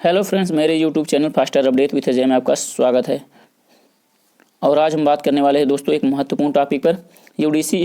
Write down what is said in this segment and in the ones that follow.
Hello friends, मेरे YouTube channel faster update with Ajay में आपका स्वागत है। और आज हम बात करने वाले हैं दोस्तों एक महत्वपूर्ण टॉपिक पर। यूडीसी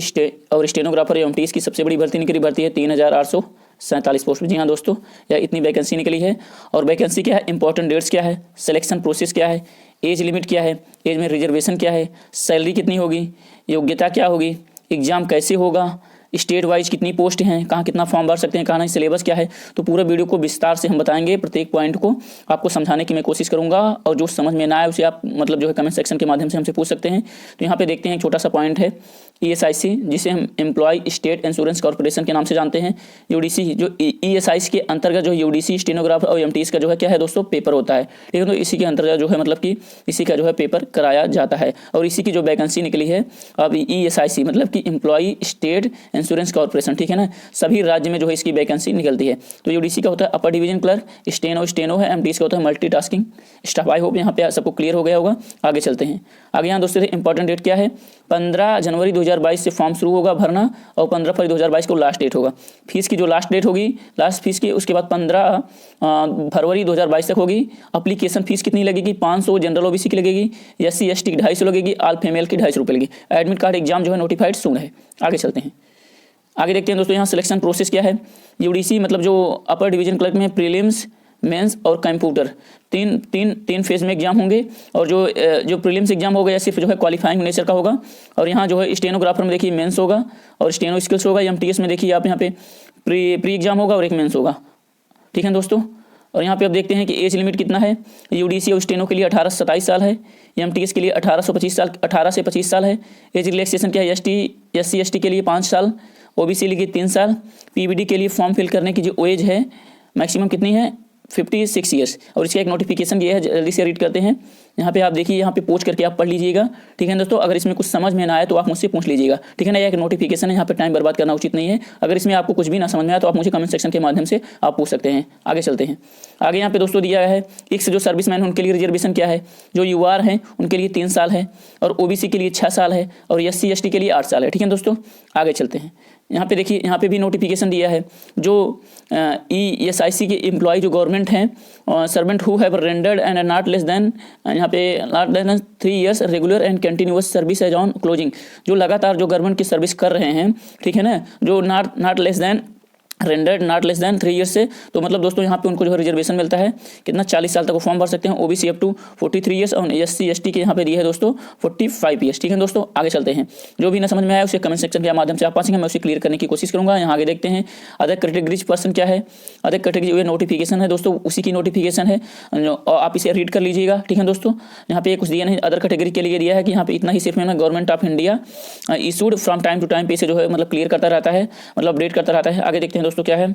और स्टेनोग्राफर एवं टीएस की सबसे बड़ी भर्ती निकली भर्ती है 3847 पोस्ट। जी हाँ दोस्तों, यह इतनी वैकेंसी निकली है। और वैकेंसी क्या है, इंपॉर्टेंट डेट्स क्या है, सिलेक्शन प्रोसेस क्या है, एज लिमिट क्या है, एज में रिजर्वेशन क्या है, सैलरी कितनी होगी, योग्यता क्या होगी, एग्जाम कैसे होगा, स्टेट वाइज कितनी पोस्ट हैं, कहाँ कितना फॉर्म भर सकते हैं, कहाँ नहीं, सिलेबस क्या है। तो पूरा वीडियो को विस्तार से हम बताएंगे, प्रत्येक पॉइंट को आपको समझाने की मैं कोशिश करूंगा। और जो समझ में ना आए उसे आप जो है कमेंट सेक्शन के माध्यम से हमसे पूछ सकते हैं। तो यहाँ पे देखते हैं एक छोटा सा पॉइंट है ESIC, जिसे हम एम्प्लॉय स्टेट इंश्योरेंस कॉर्पोरेशन के नाम से जानते हैं। यूडीसी जो ESIC के अंतर्गत जो यूडीसी स्टेनोग्राफर और MTS का जो है क्या है दोस्तों, पेपर होता है। ठीक है, तो इसी के अंतर्गत जो है कि इसी का जो है पेपर कराया जाता है। और इसी की जो वैकेंसी निकली है अब ESIC कि एम्प्लॉय स्टेट इंश्योरेंस कॉर्पोरेशन, ठीक है ना, सभी राज्य में जो है इसकी वैकेंसी निकलती है। तो यूडीसी का होता है अपर डिवीजन क्लर्क, स्टेनो है, MTS का होता है मल्टीटास्किंग स्टाफ। आई होप यहाँ पे सबको क्लियर हो गया होगा। आगे चलते हैं। आगे यहाँ दोस्तों इंपॉर्टेंट डेट क्या है, 15 जनवरी 2022 से फॉर्म शुरू होगा भरना और 15 फरवरी 2022 को लास्ट डेट होगा। फीस की जो लास्ट डेट होगी, लास्ट फीस की, उसके बाद 15 फरवरी 2022 तक होगी। अप्लीकेशन फीस कितनी लगेगी, 500 जनरल OBC की लगेगी, SC ST की 250 लगेगी, ऑल फीमेल की 250 रुपये लगेगी। एडमिट कार्ड एग्जाम जो है नोटिफाइड सून है। आगे चलते हैं। आगे देखते हैं दोस्तों यहाँ सिलेक्शन प्रोसेस क्या है। यूडीसी जो अपर डिवीजन क्लर्क में प्रीलिम्स, मेंस और कंप्यूटर तीन फेज में एग्जाम होंगे। और जो प्रीलिम्स एग्जाम होगा सिर्फ जो है क्वालिफाइंग नेचर का होगा। और यहाँ जो है स्टेनोग्राफर में देखिए मेंस होगा और स्टेनो स्किल्स होगा। MTS में देखिए आप यहाँ पे प्री एग्जाम होगा और एक मेंस होगा। ठीक है दोस्तों। और यहाँ पे अब देखते हैं कि एज लिमिट कितना है। यूडीसी और स्टेनो के लिए 18 से 27 साल है। MTS के लिए 18 से 25 साल है। एज रिलैक्सेशन क्या है, SC ST के लिए 5 साल, OBC के लिए 3 साल। PVD के लिए फॉर्म फिल करने की जो एज है मैक्सिमम कितनी है, 56 ईयर्स। और इसका एक नोटिफिकेशन ये है, जल्दी से रीड करते हैं। यहाँ पे आप देखिए, यहाँ पे पूछ करके आप पढ़ लीजिएगा। ठीक है दोस्तों, अगर इसमें कुछ समझ में ना आए तो आप मुझसे पूछ लीजिएगा। ठीक है ना, यह एक नोटिफिकेशन है, यहाँ पे टाइम बर्बाद करना उचित नहीं है। अगर इसमें आपको कुछ भी ना समझ में आए तो आप मुझे कमेंट सेक्शन के माध्यम से आप पूछ सकते हैं। आगे चलते हैं। आगे यहाँ पे दोस्तों दिया है एक्स जो सर्विसमैन उनके लिए रिजर्वेशन क्या है। जो UR हैं उनके लिए 3 साल है और OBC के लिए 6 साल है और SC ST के लिए 8 साल है। ठीक है दोस्तों, आगे चलते हैं। यहाँ पे देखिए, यहाँ पे भी नोटिफिकेशन दिया है। जो ESIC के एम्प्लॉय जो गवर्नमेंट हैं, servant who have rendered and not less than, यहाँ पे not less than 3 years regular and continuous service as on closing, जो लगातार जो गवर्नमेंट की सर्विस कर रहे हैं। ठीक है ना, जो not less then rendered not less than 3 years से, तो दोस्तों यहाँ पे उनको जो है रिजर्वेशन मिलता है कितना, 40 साल तक वो फॉर्म भर सकते हैं। OBC अप टू 43 years और SC ST के यहाँ पे दिए है दोस्तों 45 years। ठीक है दोस्तों, आगे चलते हैं। जो भी ना समझ में आया उसे कमेंट सेक्शन के माध्यम से आप पासेंगे, मैं उसे क्लियर करने की कोशिश करूंगा। यहाँ आगे देखते हैं अदर कैटेगरीज पर्सन क्या है। अदर कैटेगरी नोटिफिकेशन है दोस्तों, उसी की नोटिफिकेशन है और आप इसे रीड कर लीजिएगा। ठीक है दोस्तों, यहाँ पे कुछ दिया नहीं, अदर कैटेगरी के लिए दिया है कि यहाँ पे इतना ही सिर्फ government of India issued from time to time पे इसे जो है क्लियर करता रहता है, अपडेट करता रहता है। आगे देखते हैं दोस्तों क्या है।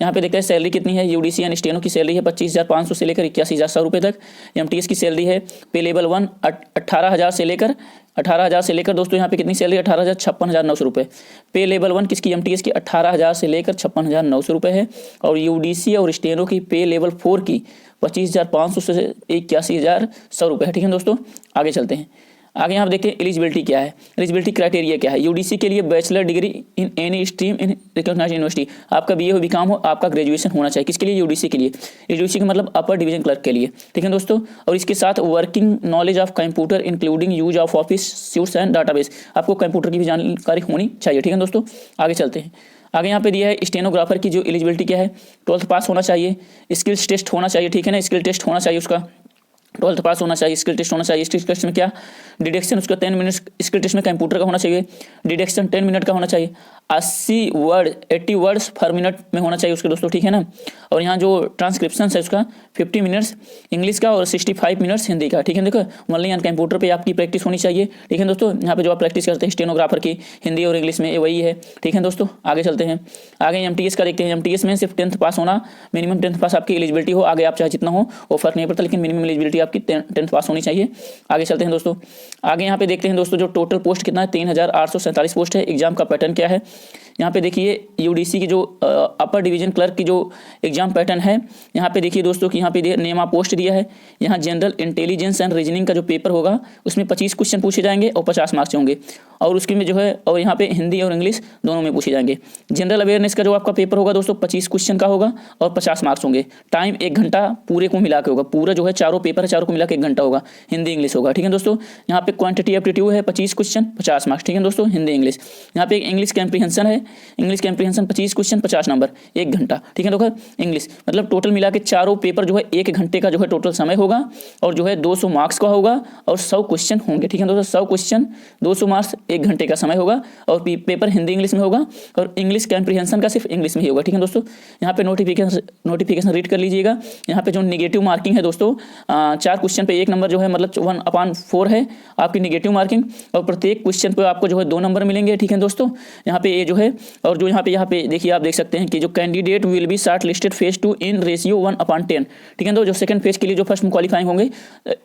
यहाँ पे देखते हैं सैलरी कितनी है। यूडीसी एंड स्टेनो की सैलरी है 25,500 से लेकर 81,100 रुपये तक। MTS की सैलरी है पे लेवल 1 18,000 से लेकर दोस्तों यहाँ पे कितनी सैलरी, 18,000 56,900 रुपये। पे लेवल 1 किसकी, MTS की 18,000 से लेकर 56,900 रुपये है। और यूडीसी और स्टेनो की पे लेवल 4 की 25,500 से 81,100 रुपये है। ठीक है दोस्तों, आगे चलते हैं। आगे यहाँ देखते हैं एलिजिबिलिटी क्या है, एलिजिबिलिटी क्राइटेरिया क्या है। यूडीसी के लिए bachelor degree in any stream in recognised university, आपका BA हो BCom हो, आपका ग्रेजुएशन होना चाहिए। किसके लिए, यूडीसी के लिए। यूडीसी का अपर डिवीजन क्लर्क के लिए। ठीक है दोस्तों, और इसके साथ working knowledge of computer including use of office suits and database, आपको कंप्यूटर की भी जानकारी होनी चाहिए। ठीक है दोस्तों, आगे चलते हैं। आगे यहाँ पे दिया है स्टेनोग्राफर की जो एलिजिबिलिटी क्या है, 12th पास होना चाहिए, स्किल्स टेस्ट होना चाहिए। ठीक है ना, स्किल टेस्ट होना चाहिए, उसका 12th पास होना चाहिए, स्किल टेस्ट होना चाहिए। स्किल टेस्ट में क्या, डिडक्शन उसका 10 मिनट्स, स्किल टेस्ट में कंप्यूटर का होना चाहिए, डिडक्शन 10 मिनट का होना चाहिए, 80 वर्ड्स पर मिनट में होना चाहिए उसके दोस्तों। ठीक है ना, और यहाँ जो ट्रांसक्रिप्शन है उसका 50 मिनट्स इंग्लिश का और 65 मिनट्स हिंदी का। ठीक है, देखो ओनली ऑन कंप्यूटर पे आपकी प्रैक्टिस होनी चाहिए। ठीक है दोस्तों, यहाँ पे जो आप प्रैक्टिस करते हैं स्टेनोग्राफर की हिंदी और इंग्लिश में, वही है। ठीक है दोस्तों, आगे चलते हैं। आगे MTS का देखते हैं। MTS में सिर्फ 10th पास होना, मिनिमम 10th पास आपकी एलिजिबिलिटी हो, आगे आप चाहे जितना हो वो फर्क नहीं पड़ता, लेकिन मिनिमम एलिजिबिलिटी आपकी आपकी 10th पास होनी चाहिए। आगे चलते हैं दोस्तों, आगे यहाँ पे देखते हैं दोस्तों जो टोटल पोस्ट कितना है, 3847 पोस्ट है। एग्जाम का पैटर्न क्या है, यहाँ पे देखिए यूडीसी की जो अपर डिवीजन क्लर्क की जो एग्जाम पैटर्न है, यहाँ पे देखिए दोस्तों कि यहाँ पे नेम ऑफ पोस्ट दिया है। यहाँ जनरल इंटेलिजेंस एंड रीजनिंग का जो पेपर होगा उसमें 25 क्वेश्चन पूछे जाएंगे और 50 मार्क्स होंगे, और उसके में जो है और यहाँ पे हिंदी और इंग्लिश दोनों में पूछे जाएंगे। जनरल अवेयरनेस का जो आपका पेपर होगा दोस्तों 25 क्वेश्चन का होगा और 50 मार्क्स होंगे। टाइम 1 घंटा पूरे को मिला के होगा, पूरा जो है चारों पेपर है चारों को मिला के 1 घंटा होगा। हिंदी इंग्लिश होगा, ठीक है दोस्तों। यहाँ पे क्वांटिटी एप्टीट्यूड है 25 क्वेश्चन 50 मार्क्स, ठीक है दोस्तों, हिंदी इंग्लिश। यहाँ पे इंग्लिश कैम्प्रीहेंशन है, इंग्लिश कैम्प्रीहेंशन 25 क्वेश्चन 50 नंबर 1 घंटा, ठीक है दोस्तों इंग्लिश। मतलब टोटल मिला के चारों पेपर जो है 1 घंटे का जो है टोटल समय होगा, और जो है 200 मार्क्स का होगा और 100 क्वेश्चन होंगे, ठीक है दोस्तों। 100 क्वेश्चन 200 मार्क्स 1 घंटे का समय होगा, और पेपर हिंदी इंग्लिश में होगा, और इंग्लिश कैम्प्रीहेंशन का सिर्फ इंग्लिश में ही होगा, ठीक है दोस्तों। यहाँ पे नोटिफिकेशन रीड कर लीजिएगा। यहाँ पे जो नेगेटिव मार्किंग है दोस्तों 4 क्वेश्चन पे 1 नंबर जो है मतलब 1/4 है आपकी नेगेटिव मार्किंग, और प्रत्येक क्वेश्चन पे आपको जो है 2 नंबर मिलेंगे, ठीक है दोस्तों। यहाँ पे ये जो है, और जो यहाँ पे देखिए आप देख सकते हैं कि जो candidate will be short listed phase 2 in ratio 1/10, ठीक है। तो जो सेकंड फेज के लिए जो फर्स्ट में क्वालिफाइंग होंगे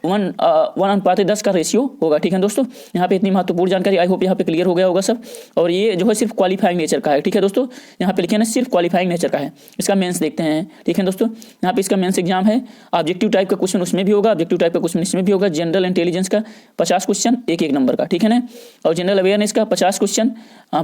1:10 का रेशियो होगा, ठीक है दोस्तों। यहाँ पे इतनी महत्वपूर्ण जानकारी, आई होप यहाँ पे क्लियर हो गया होगा सब। और ये जो है सिर्फ क्वालिफाइंग नेचर का है, ठीक है दोस्तों। यहाँ पे लिखे ना सिर्फ क्वालिफाइंग नेचर का है। इसका मेंस देखते हैं, ठीक है दोस्तों। यहाँ पे इसका मेंस एग्जाम है, ऑब्जेक्टिव टाइप का क्वेश्चन उसमें भी होगा, ऑब्जेक्टिव टाइप का क्वेश्चन इसमें भी होगा। जनरल इंटेलिजेंस का 50 क्वेश्चन 1 नंबर का, ठीक है ना। और जनरल अवेयरनेस का 50 क्वेश्चन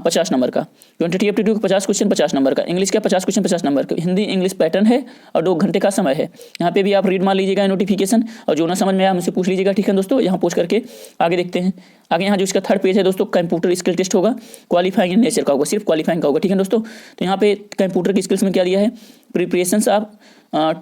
50 नंबर का, क्वांटिटी एप्टीट्यूड 50 क्वेश्चन 50 नंबर का, इंग्लिश का 50 क्वेश्चन 50 नंबर का। हिंदी इंग्लिश पैटर्न है और 2 घंटे का समय है। यहाँ पे भी आप रीड मार लीजिएगा नोटिफिकेशन, और जो ना समझ में आया मुझसे पूछ लीजिएगा, ठीक है दोस्तों। यहाँ पूछ करके आगे देखते हैं। आगे यहाँ जो इसका 3rd पेज है दोस्तों, कंप्यूटर स्किल टेस्ट होगा, क्वालिफाइंग नेचर का होगा, सिर्फ क्वालिफाइंग का होगा, ठीक है दोस्तों। तो यहाँ पे कंप्यूटर की स्किल्स में क्या दिया है, preparations of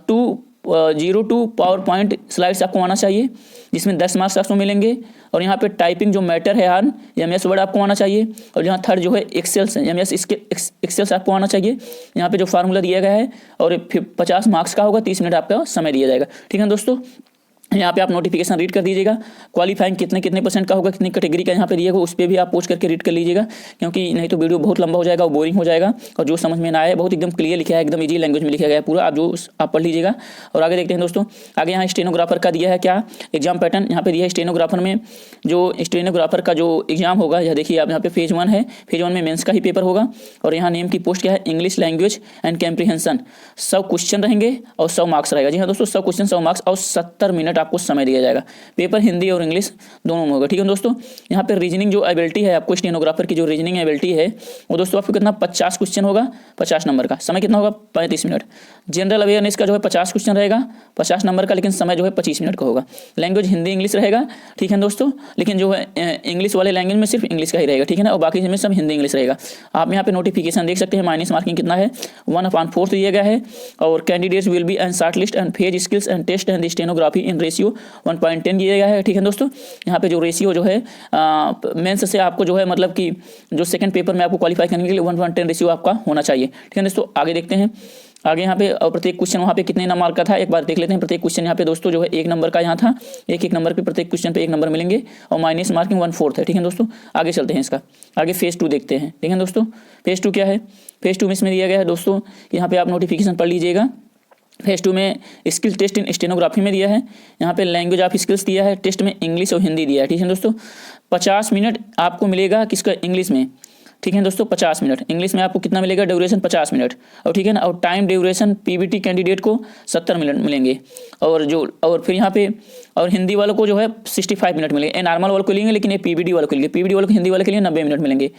202 power point slides आपको आना चाहिए, जिसमें 10 मार्क्स आपको मिलेंगे। और यहाँ पे टाइपिंग जो मैटर है यार MS वर्ड आपको आना चाहिए। और यहाँ 3rd जो है एक्सेल्स है, MS एक्सेल्स आपको आना चाहिए। यहाँ पे जो फार्मूला दिया गया है, और 50 मार्क्स का होगा, 30 मिनट आपका समय दिया जाएगा, ठीक है दोस्तों। यहाँ पे आप नोटिफिकेशन रीड कर दीजिएगा। क्वालिफाइंग कितने % का होगा, कितनी कैटेगरी का यहाँ पे दिया होगा, उस पर भी आप पोस्ट करके रीड कर लीजिएगा, क्योंकि नहीं तो वीडियो बहुत लंबा हो जाएगा और बोरिंग हो जाएगा। और जो समझ में ना आए, बहुत एकदम क्लियर लिखा है, एकदम इजी लैंग्वेज में लिखा गया है पूरा, आप पढ़ लीजिएगा। और आगे देखते हैं दोस्तों, आगे यहाँ स्टेनोग्राफर का दिया है क्या एग्जाम पैटर्न, यहाँ पे दिया है स्टेनोग्राफर में। जो स्टेनोग्राफर का जो एग्जाम होगा, यह देखिए आप यहाँ पे फेज 1 है, फेज 1 में मेंस का ही पेपर होगा। और यहाँ नेम की पोस्ट क्या है, इंग्लिश लैंग्वेज एंड कैम्प्रीहेंशन। 100 क्वेश्चन रहेंगे और 100 मार्क्स रहेगा, जी हाँ दोस्तों, 100 क्वेश्चन 100 मार्क्स, और 70 मिनट आपको समय दिया जाएगा। पेपर हिंदी और इंग्लिश दोनों में होगा, ठीक है दोस्तों। यहाँ पे रीजनिंग जो एबिलिटी है आपको, स्टेनोग्राफर की जो रीजनिंग एबिलिटी है वो दोस्तों आपको कितना 50 क्वेश्चन होगा 50 नंबर का, समय कितना होगा 35 मिनट। जनरल अवेयरनेस का जो है 50 क्वेश्चन रहेगा 50 नंबर का, लेकिन समय जो है 25 मिनट का होगा। लैंग्वेज हिंदी इंग्लिश रहेगा, ठीक है दोस्तों, लेकिन जो है इंग्लिश वाले लैंग्वेज में सिर्फ इंग्लिश का ही रहेगा, ठीक है ना, और बाकी में सब हिंदी इंग्लिश रहेगा। आप यहाँ पे नोटिफिकेशन देख सकते हैं, माइनस मार्किंग कितना है 1/4 दिया गया है। और candidates will be and shortlist and phase skills and test and stenography in ratio 1:10 दिया गया है, ठीक है दोस्तों। यहाँ पे जो रेशियो जो है मेंस से आपको जो है मतलब कि जो सेकंड पेपर में आपको क्वालिफाई करने के लिए 1:10 रेशियो आपका होना चाहिए, ठीक है दोस्तों। आगे देखते हैं, आगे यहाँ पे प्रत्येक क्वेश्चन वहाँ पे कितने नंबर का था एक बार देख लेते हैं। प्रत्येक क्वेश्चन यहाँ पे दोस्तों जो है 1 नंबर का यहाँ था, एक नंबर पे प्रत्येक क्वेश्चन पे 1 नंबर मिलेंगे, और माइनस मार्किंग 1/4 है, ठीक है दोस्तों। आगे चलते हैं, इसका आगे फेज 2 देखते हैं, ठीक है दोस्तों। फेज 2 क्या है, फेज 2 में इसमें दिया गया है दोस्तों, यहाँ पे आप नोटिफिकेशन पढ़ लीजिएगा। फेज 2 में स्किल टेस्ट इन स्टेनोग्राफी में दिया है, यहाँ पे लैंग्वेज ऑफ स्किल्स दिया है, टेस्ट में इंग्लिश और हिंदी दिया है, ठीक है दोस्तों। 50 मिनट आपको मिलेगा किसका, इंग्लिश में, ठीक है दोस्तों। 50 मिनट इंग्लिश में आपको कितना मिलेगा, ड्यूरेशन 50 मिनट, और ठीक है ना। और टाइम ड्यूरेशन PBT कैंडिडेट को 70 मिनट मिलेंगे, और फिर यहाँ पे और हिंदी वालों को जो है 65 मिनट मिलेंगे। नॉर्मल वालों को लेंगे, लेकिन ये PBD वालों को लेंगे, PBD वालों को हिंदी वाले के लिए 90 मिनट मिलेंगे,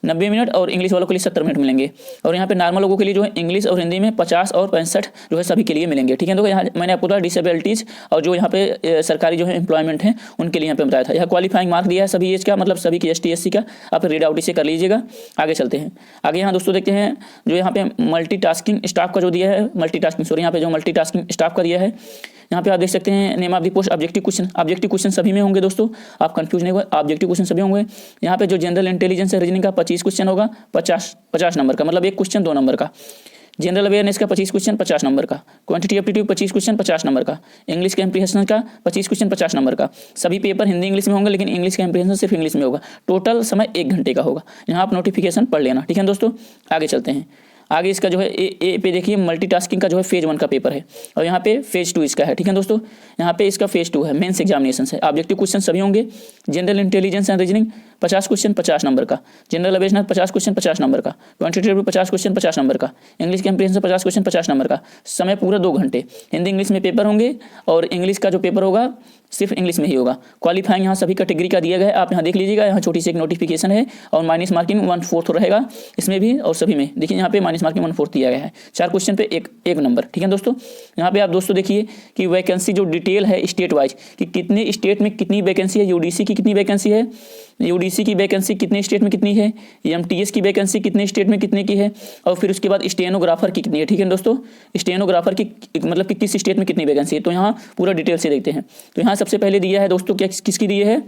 90 मिनट, और इंग्लिश वालों के लिए 70 मिनट मिलेंगे। और यहाँ पे नॉर्मल लोगों के लिए जो है इंग्लिश और हिंदी में 50 और 65 जो है सभी के लिए मिलेंगे, ठीक है। तो यहाँ मैंने आपको बताया डिसेबिलिटीज़ और जो यहाँ पे सरकारी जो है एम्प्लॉयमेंट है उनके लिए यहाँ पे बताया था। यह क्वालिफाइंग मार्क दिया है सभी एज का, मतलब सभी की ST SC का, आप रीड आउट इसे कर लीजिएगा। आगे चलते हैं, आगे यहाँ दोस्तों देखते हैं जो यहाँ पे मल्टीटास्किंग स्टाफ का जो दिया है, यहाँ पे जो मल्टीटास्किंग स्टाफ का दिया है, यहाँ पे आप देख सकते हैं name of the post objective question सभी में होंगे दोस्तों, आप कंफ्यूज नहीं हुए, ऑब्जेक्टिव क्वेश्चन सभी होंगे। यहाँ पे जो जनरल इंटेलिजेंस है रीजनिंग का 25 क्वेश्चन होगा 50 नंबर का, मतलब एक क्वेश्चन 2 नंबर का। जनरल अवेयरनेस का 25 क्वेश्चन 50 नंबर का, क्वांटिटी एप्टीट्यूड 25 क्वेश्चन 50 नंबर का, इंग्लिश कैम्प्रीहेंशन का 25 क्वेश्चन 50 नंबर का। सभी पेपर हिंदी इंग्लिश में होंगे, लेकिन इंग्लिश कैम्प्रीहेंशन सिर्फ इंग्लिश में होगा। टोटल समय 1 घंटे का होगा। यहाँ आप नोटिफिकेशन पढ़ लेना, ठीक है दोस्तों। आगे चलते हैं, आगे इसका जो है ए पे देखिए मल्टीटास्किंग का जो है फेज 1 का पेपर है और यहाँ पे फेज 2 इसका है, ठीक है दोस्तों। यहाँ पे इसका फेज 2 है, मेंस एग्जामिनेशन है। ऑब्जेक्टिव क्वेश्चन सभी होंगे। General intelligence and reasoning 50 question 50 number का, जनरल अवेयरनेस 50 क्वेश्चन 50 नंबर का, क्वांटिटेटिव 50 क्वेश्चन 50 नंबर का, इंग्लिश कम्प्रीहेंशन 50 क्वेश्चन 50 नंबर का। समय पूरा 2 घंटे। हिंदी इंग्लिश में पेपर होंगे और इंग्लिश का जो पेपर होगा सिर्फ इंग्लिश में ही होगा। क्वालिफाइंग यहाँ सभी कैटेगरी का दिया गया है, आप यहाँ देख लीजिएगा। यहाँ छोटी सी एक नोटिफिकेशन है और माइनस मार्किंग 1/4 रहेगा इसमें भी और सभी में। देखिए यहाँ पे माइनस मार्किंग 1/4 दिया गया है। 4 क्वेश्चन पे एक नंबर, ठीक है दोस्तों। यहाँ पे आप दोस्तों देखिए कि वैकेंसी जो डिटेल है स्टेट वाइज कि कितने स्टेट में कितनी वैकेंसी है, यूडीसी की कितनी वैकेंसी है, यूडीसी की वैकेंसी कितने स्टेट में कितनी है, एमटीएस की वैकेंसी कितने स्टेट में कितने की है, और फिर उसके बाद स्टेनोग्राफर की कितनी है, ठीक है दोस्तों। स्टेनोग्राफर की मतलब कि किस स्टेट में कितनी वैकेंसी है, तो यहाँ पूरा डिटेल से देखते हैं। तो यहाँ सबसे पहले दिया है दोस्तों क्या किसकी दी है,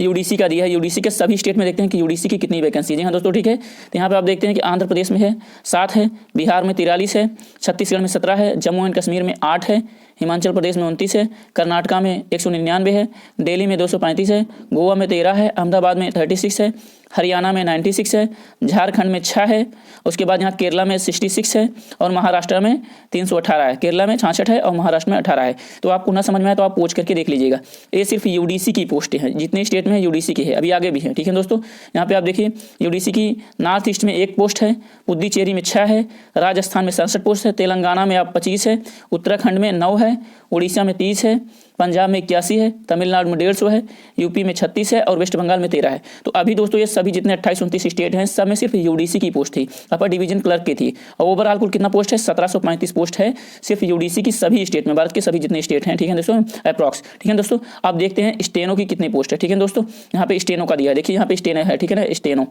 यूडीसी का दिया है। यूडीसी के सभी स्टेट में देखते हैं कि यूडीसी की कितनी वैकेंसी है। जी हाँ दोस्तों, ठीक है। तो यहाँ पे आप देखते हैं कि आंध्र प्रदेश में है 7 है, बिहार में 43 है, छत्तीसगढ़ में 17 है, जम्मू एंड कश्मीर में 8 है, हिमाचल प्रदेश में 29 है, कर्नाटका में 199 है, दिल्ली में 235 है, गोवा में 13 है, अहमदाबाद में 36 है, हरियाणा में 96 है, झारखंड में 6 है, उसके बाद यहाँ केरला में 66 है और महाराष्ट्र में 318 है। केरला में 66 है और महाराष्ट्र में 18 है। तो आपको ना समझ में आए तो आप पूछ करके देख लीजिएगा। ये सिर्फ यूडीसी की पोस्टें हैं, जितने स्टेट में है यूडीसी की है, अभी आगे भी है, ठीक है दोस्तों। यहाँ पे आप देखिए यूडीसी की नॉर्थ ईस्ट में 1 पोस्ट है, पुद्दुचेरी में 6 है, राजस्थान में 67 पोस्ट है, तेलंगाना में आप 25 है, उत्तराखंड में 9 है, उड़ीसा में 30 है, पंजाब में 81 है, तमिलनाडु में 150 है, यूपी में 36 है और वेस्ट बंगाल में 13 है। तो अभी दोस्तों ये सभी जितने 28-29 स्टेट हैं सब में सिर्फ यूडीसी की पोस्ट थी, अपर डिवीजन क्लर्क की थी। और ओवरऑल कुल कितना पोस्ट है, 1735 पोस्ट है सिर्फ यूडीसी की सभी स्टेट में, भारत के सभी जितने स्टेट हैं, ठीक है दोस्तों, अप्रॉक्स। ठीक है दोस्तों, आप देखते हैं स्टेनो की कितनी पोस्ट है, ठीक है दोस्तों। यहाँ पे स्टेनो का दिया है, देखिए यहाँ पे स्टेनो है, ठीक है ना,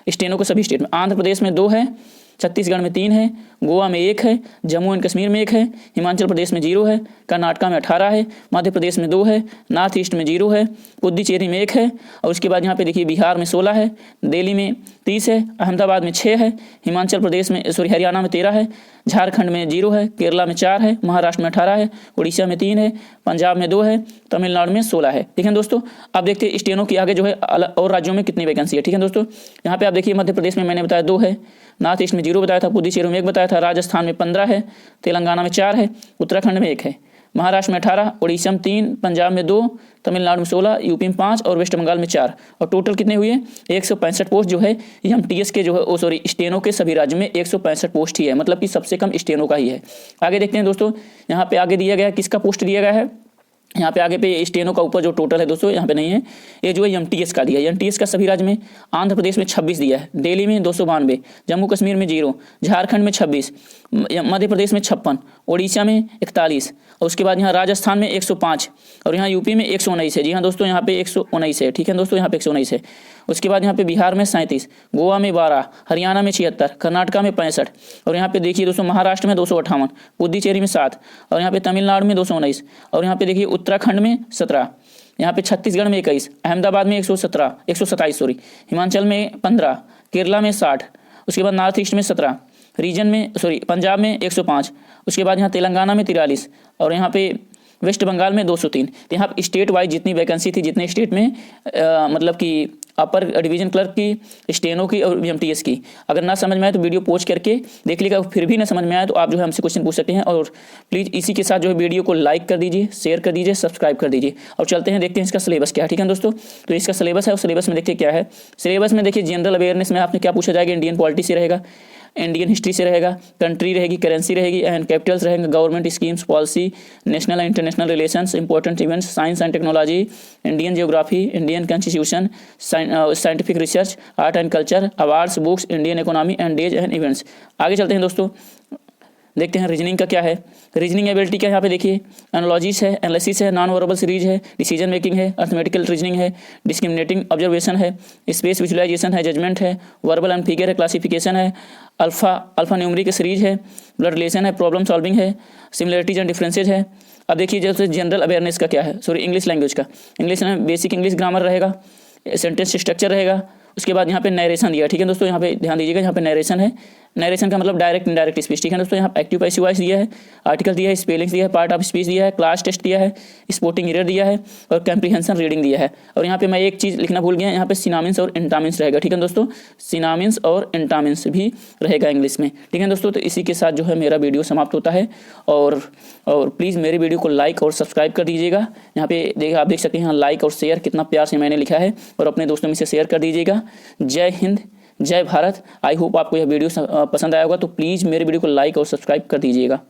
स्टेनो को सभी स्टेट में। आंध्र प्रदेश में 2 है, छत्तीसगढ़ में 3 है, गोवा में 1 है, जम्मू एंड कश्मीर में 1 है, हिमाचल प्रदेश में 0 है, कर्नाटका में 18 है, मध्य प्रदेश में 2 है, नॉर्थ ईस्ट में 0 है, पुद्दुचेरी में 1 है और उसके बाद यहाँ पे देखिए बिहार में 16 है, दिल्ली में 30 है, अहमदाबाद में 6 है, हिमाचल प्रदेश में हरियाणा में 13 है, झारखंड में 0 है, केरला में 4 है, महाराष्ट्र में 18 है, उड़ीसा में 3 है, पंजाब में 2 है, तमिलनाडु में 16 है। ठीक है दोस्तों, आप देखते हैं स्टेनो की आगे जो है और राज्यों में कितनी वैकेंसी है। ठीक है दोस्तों, यहाँ पे आप देखिए मध्य प्रदेश में मैंने बताया 2 है, नॉर्थ ईस्ट में 0 बताया था, पुद्दुचेरी में 1 बताया था, राजस्थान में 15 है, तेलंगाना में 4 है, उत्तराखंड में 1 है, महाराष्ट्र में 18, उड़ीसा में 3, पंजाब में 2, तमिलनाडु में 16, यूपी में 5 और वेस्ट बंगाल में 4। और टोटल कितने हुए 165 पोस्ट जो है एमटीएस के जो है स्टेनो के सभी राज्यों में 165 पोस्ट ही है, मतलब कि सबसे कम स्टेनो का ही है। आगे देखते हैं दोस्तों, यहाँ पे आगे दिया गया है किसका पोस्ट दिया गया है, यहाँ पे आगे पे स्टेनो का ऊपर जो टोटल है दोस्तों यहाँ पे नहीं है, ये जो है एमटीएस का दिया है। एमटीएस का सभी राज्य में, आंध्र प्रदेश में 26 दिया है, दिल्ली में 292, जम्मू कश्मीर में 0, झारखंड में 26, मध्य प्रदेश में 56, उड़ीसा में 41 और उसके बाद यहाँ राजस्थान में 105 और यहाँ यूपी में 119 है। जी हाँ दोस्तों, यहाँ पे 119 है। ठीक है दोस्तों, यहाँ पे 119 है। उसके बाद यहाँ पे बिहार में 37, गोवा में 12, हरियाणा में 76, कर्नाटका में 65 और यहाँ पे देखिए दोस्तों महाराष्ट्र में 258, पुद्दुचेरी में 7 और यहाँ पे तमिलनाडु में 219 और यहाँ पे देखिए उत्तराखंड में 17, यहाँ पे छत्तीसगढ़ में 21, अहमदाबाद में 127 हिमाचल में 15, केरला में 60, उसके बाद नॉर्थ ईस्ट में 17, रीजन में पंजाब में 105, उसके बाद यहाँ तेलंगाना में 43 और यहाँ पे वेस्ट बंगाल में 203। तो यहाँ स्टेट वाइज जितनी वैकेंसी थी, जितने स्टेट में मतलब कि अपर डिवीजन क्लर्क की, स्टेनो की और एमटीएस की, अगर ना समझ में आए तो वीडियो पोस्ट करके देख लीजिएगा। फिर भी ना समझ में आए तो आप जो है हमसे क्वेश्चन पूछ सकते हैं। और प्लीज़ इसी के साथ जो है वीडियो को लाइक कर दीजिए, शेयर कर दीजिए, सब्सक्राइब कर दीजिए। और चलते हैं देखते हैं इसका सिलेबस क्या है। ठीक है दोस्तों, तो इसका सिलेबस है, उस सिलेबस में देखिए क्या है। सिलेबस में देखिए जनरल अवेयरनेस में आपने क्या पूछा जाएगा, इंडियन पॉलिटी से रहेगा, इंडियन हिस्ट्री से रहेगा, कंट्री रहेगी, करेंसी रहेगी एंड कैपिटल्स रहेंगे, government schemes, policy, national and international relations, important events, science and technology, Indian geography, Indian constitution, scientific research, art and culture, awards, books, Indian economy and days and events. आगे चलते हैं दोस्तों, देखते हैं reasoning का क्या है। रीजनिंग एबिलिटी का यहाँ पे देखिए एनालॉजीज है, एनालिसिस है, नॉन वर्बल सीरीज है, डिसीजन मेकिंग है, अर्थमेटिकल रीजनिंग है, डिस्क्रिमिनेटिंग ऑब्जर्वेशन है, स्पेस विजुअलाइजेशन है, जजमेंट है, वर्बल एंड फिगर है, क्लासिफिकेशन है, अल्फा न्यूमरिक सीरीज है, ब्लड रिलेशन है, प्रॉब्लम सॉल्विंग है, सिमिलरिटीज एंड डिफरेंसेज है। अब देखिए जैसे जनरल अवेयरनेस का क्या है, इंग्लिश लैंग्वेज का, इंग्लिश में बेसिक इंग्लिश ग्रामर रहेगा, सेंटेंस स्ट्रक्चर रहेगा, उसके बाद यहाँ पे नरेशन दिया है, ठीक है दोस्तों, यहाँ पे ध्यान दीजिएगा, यहाँ पे नरेशन है, नरेशन का मतलब डायरेक्ट इनडायरेक्ट स्पीच, ठीक है दोस्तों। यहाँ एक्टिव पैसिव वॉइस दिया है, आर्टिकल दिया है, स्पेलिंग्स दिया है, पार्ट ऑफ स्पीच दिया है, क्लास टेस्ट दिया है, स्पोर्टिंग एरर दिया है और कॉम्प्रिहेंशन रीडिंग दिया है। और यहाँ पे मैं एक चीज़ लिखना भूल गया, यहाँ पे सिनोनिम्स और एंटोनिम्स रहेगा, ठीक है दोस्तों, सिनोनिम्स और एंटोनिम्स भी रहेगा इंग्लिश में, ठीक है दोस्तों। तो इसी के साथ जो है मेरा वीडियो समाप्त होता है और प्लीज़ मेरे वीडियो को लाइक और सब्सक्राइब कर दीजिएगा। यहाँ पे आप देख सकते हैं, यहाँ लाइक और शेयर कितना प्यार से मैंने लिखा है, और अपने दोस्तों में से शेयर कर दीजिएगा। जय हिंद, जय भारत। आई होप आपको यह वीडियो पसंद आया होगा, तो प्लीज़ मेरे वीडियो को लाइक और सब्सक्राइब कर दीजिएगा।